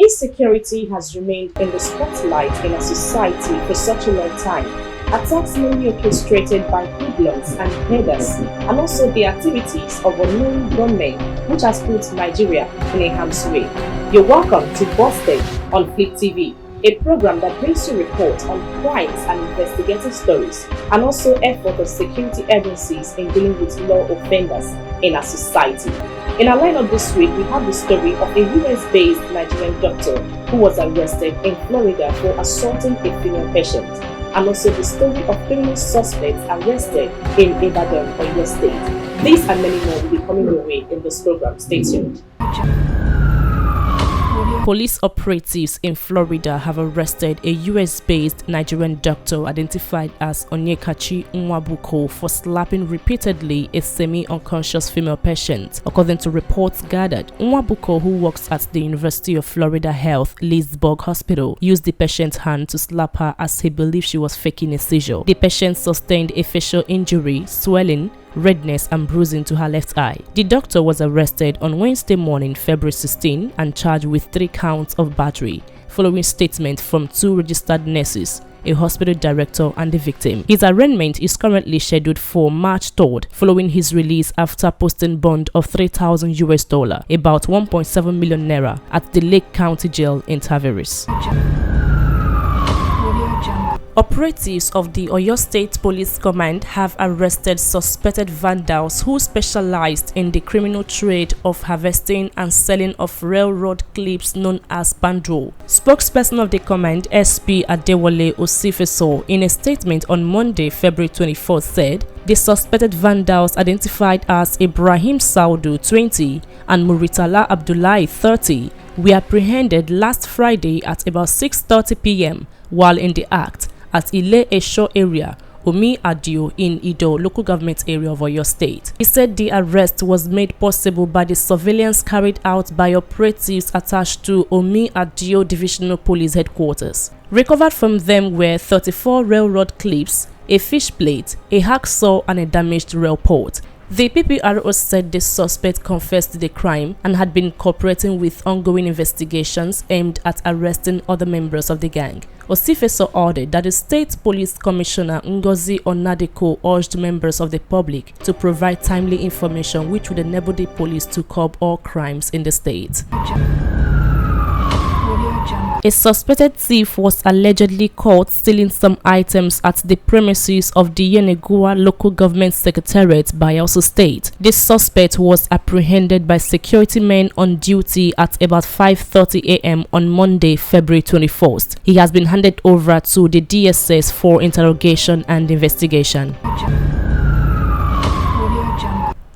Insecurity has remained in the spotlight in our society for such a long time. Attacks mainly orchestrated by hoodlums and herders, and also the activities of unknown gunmen, which has put Nigeria in a harm's way. You're welcome to Busted on Flick TV, a program that brings you reports on crimes and investigative stories, and also effort of security agencies in dealing with law offenders in our society. In our lineup this week, we have the story of a US-based Nigerian doctor who was arrested in Florida for assaulting a female patient, and also the story of criminal suspects arrested in Ibadan, Oyo State. These and many more will be coming your way in this program. Stay tuned. Police operatives in Florida have arrested a US-based Nigerian doctor identified as Onyekachi Nwabuko for slapping repeatedly a semi-unconscious female patient. According to reports gathered, Nwabuko, who works at the University of Florida Health Leesburg Hospital, used the patient's hand to slap her as he believed she was faking a seizure. The patient sustained a facial injury, swelling, redness and bruising to her left eye. The doctor was arrested on Wednesday morning, February 16, and charged with 3 counts of battery, following statement from 2 registered nurses, a hospital director and the victim. His arraignment is currently scheduled for March 3rd, following his release after posting bond of $3,000, about 1.7 million naira, at the Lake County Jail in Tavares. Operatives of the Oyo State Police Command have arrested suspected vandals who specialized in the criminal trade of harvesting and selling of railroad clips known as bandro. Spokesperson of the command, SP Adewale Osifeso, in a statement on Monday, February 24, said the suspected vandals, identified as Ibrahim Saudu, 20, and Muritala Abdullahi, 30, were apprehended last Friday at about 6:30 p.m. while in the act at Ile Esho area, Omi Adio in Ido local government area of Oyo State. He said the arrest was made possible by the surveillance carried out by operatives attached to Omi Adio Divisional Police Headquarters. Recovered from them were 34 railroad clips, a fish plate, a hacksaw and a damaged rail port. The PPRO said the suspect confessed to the crime and had been cooperating with ongoing investigations aimed at arresting other members of the gang. Osifeso ordered that the State Police Commissioner Ngozi Onadeko urged members of the public to provide timely information which would enable the police to curb all crimes in the state. A suspected thief was allegedly caught stealing some items at the premises of the Yenegoa Local Government Secretariat by Oyo State. This suspect was apprehended by security men on duty at about 5:30 a.m. on Monday, February 21st. He has been handed over to the DSS for interrogation and investigation.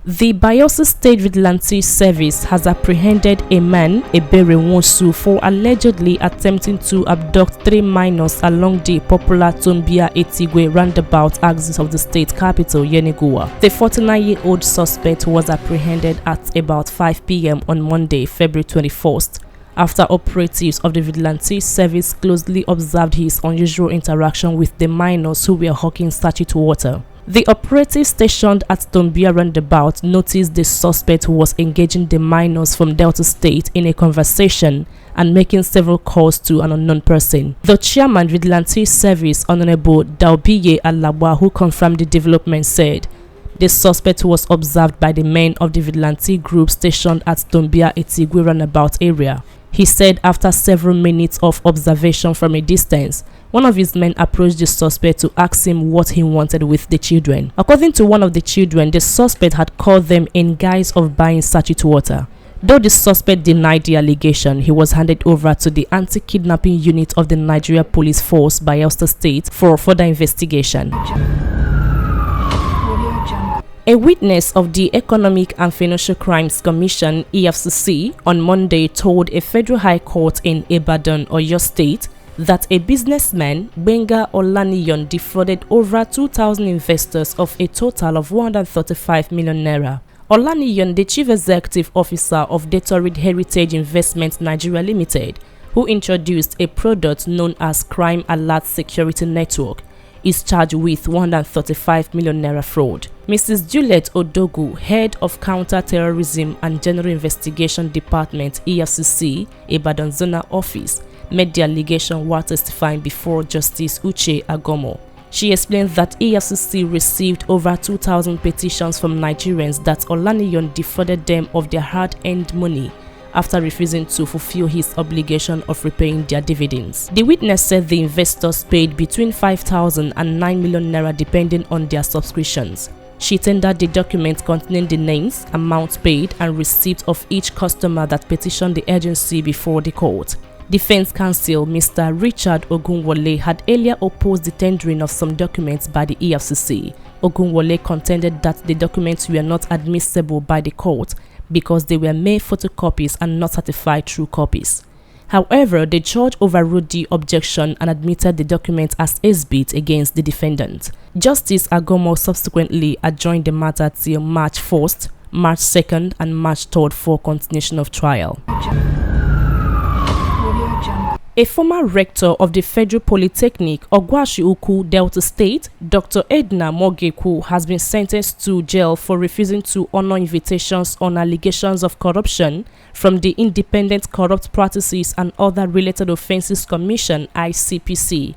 The Bayelsa State Vigilante Service has apprehended a man, Ebere Nwosu, for allegedly attempting to abduct 3 minors along the popular Tombia Etigwe roundabout axis of the state capital, Yenegoa. The 49-year-old suspect was apprehended at about 5 p.m. on Monday, February 21st, after operatives of the Vigilante Service closely observed his unusual interaction with the minors who were hawking sachet water. The operatives stationed at Tombia roundabout noticed the suspect was engaging the minors from Delta State in a conversation and making several calls to an unknown person. The chairman Vigilante Service, Honorable Daubiye Alabwa, who confirmed the development, said the suspect was observed by the men of the Vigilante group stationed at Tombia Etigwe roundabout area. He said after several minutes of observation from a distance, one of his men approached the suspect to ask him what he wanted with the children. According to one of the children, the suspect had called them in guise of buying sachet water. Though the suspect denied the allegation, he was handed over to the anti-kidnapping unit of the Nigeria Police Force by Bayelsa State for further investigation. A witness of the Economic and Financial Crimes Commission (EFCC) on Monday told a federal high court in Ibadan, Oyo State, that a businessman, Benga Olaniyan, defrauded over 2,000 investors of a total of 135 million naira. Olaniyan, the chief executive officer of Detorid Heritage Investment Nigeria Limited, who introduced a product known as Crime Alert Security Network, is charged with 135 million naira fraud. Mrs. Juliet Odogu, head of Counter-Terrorism and General Investigation Department (EFCC) Ibadan Zonal Office, made the allegation while testifying before Justice Uche Agomo. She explained that EFCC received over 2,000 petitions from Nigerians that Olaniyan defrauded them of their hard-earned money after refusing to fulfill his obligation of repaying their dividends. The witness said the investors paid between 5,000 and 9 million naira depending on their subscriptions. She tendered the document containing the names, amounts paid, and receipts of each customer that petitioned the agency before the court. Defense counsel Mr. Richard Ogunwole had earlier opposed the tendering of some documents by the EFCC. Ogunwole contended that the documents were not admissible by the court because they were mere photocopies and not certified true copies. However, the judge overruled the objection and admitted the document as exhibit against the defendant. Justice Agomo subsequently adjourned the matter till March 1st, March 2nd, and March 3rd for continuation of trial. A former rector of the Federal Polytechnic, Ogwashi-Ukwu, Delta State, Dr. Edna Mogeku, has been sentenced to jail for refusing to honor invitations on allegations of corruption from the Independent Corrupt Practices and Other Related Offences Commission (ICPC).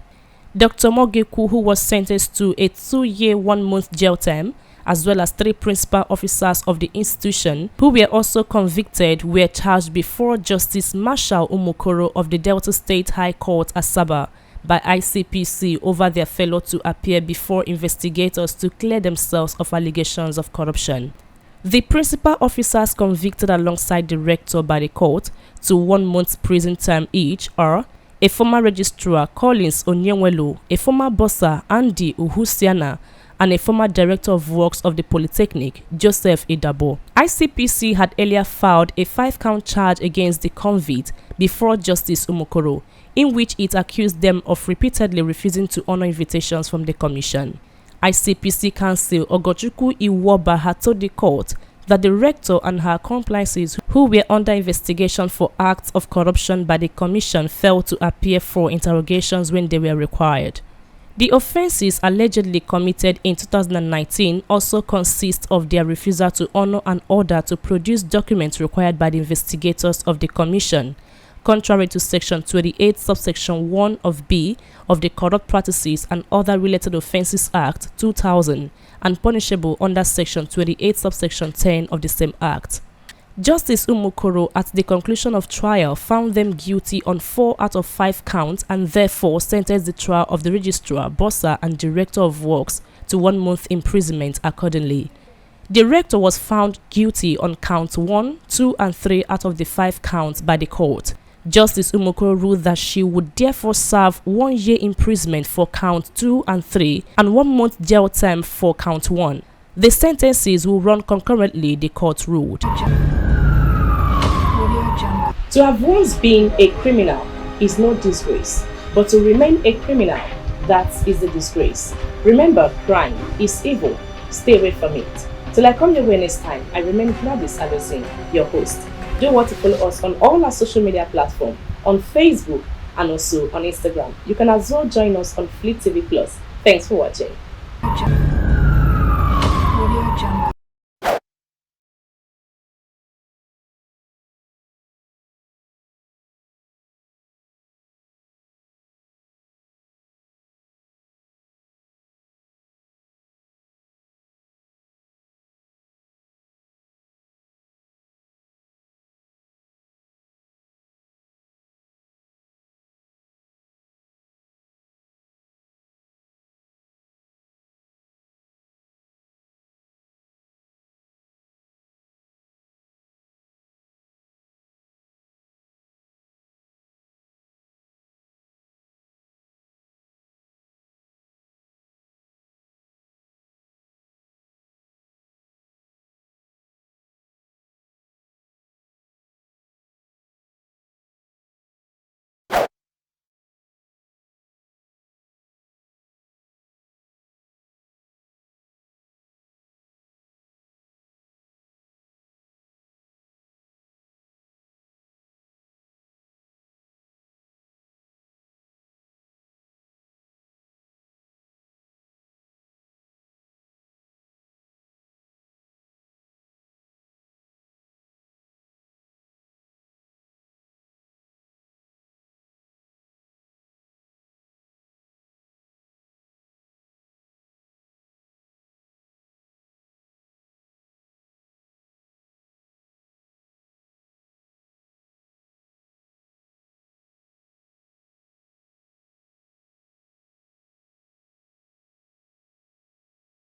Dr. Mogeku, who was sentenced to a 2-year 1-month jail term, as well as 3 principal officers of the institution who were also convicted, were charged before Justice Marshall Umukoro of the Delta State High Court, Asaba, by ICPC over their failure to appear before investigators to clear themselves of allegations of corruption. The principal officers convicted alongside the rector by the court to 1 month's prison term each are a former registrar, Collins Onyenwelu, a former bursar, Andy Uhusiana, and a former director of works of the Polytechnic, Joseph Idabo. ICPC had earlier filed a 5-count charge against the convict before Justice Umukoro, in which it accused them of repeatedly refusing to honor invitations from the commission. ICPC counsel Ogochukwu Iwoba had told the court that the rector and her accomplices who were under investigation for acts of corruption by the commission failed to appear for interrogations when they were required. The offences allegedly committed in 2019 also consist of their refusal to honor an order to produce documents required by the investigators of the Commission, contrary to Section 28, subsection 1 of B of the Corrupt Practices and Other Related Offences Act 2000, and punishable under Section 28, subsection 10 of the same Act. Justice Umukoro, at the conclusion of trial, found them guilty on 4 out of 5 counts and therefore sentenced the trial of the registrar, bursar, and director of works to 1 month imprisonment accordingly. The rector was found guilty on counts 1, 2, and 3 out of the 5 counts by the court. Justice Umukoro ruled that she would therefore serve 1 year imprisonment for count 2 and 3 and 1 month jail term for count 1. The sentences will run concurrently, the court ruled. To have once been a criminal is no disgrace, but to remain a criminal, that is the disgrace. Remember, crime is evil. Stay away from it. Till I come your way next time, I remain Gladys Adosin, your host. Do want to follow us on all our social media platforms, on Facebook and also on Instagram. You can as well join us on Fleet TV Plus. Thanks for watching.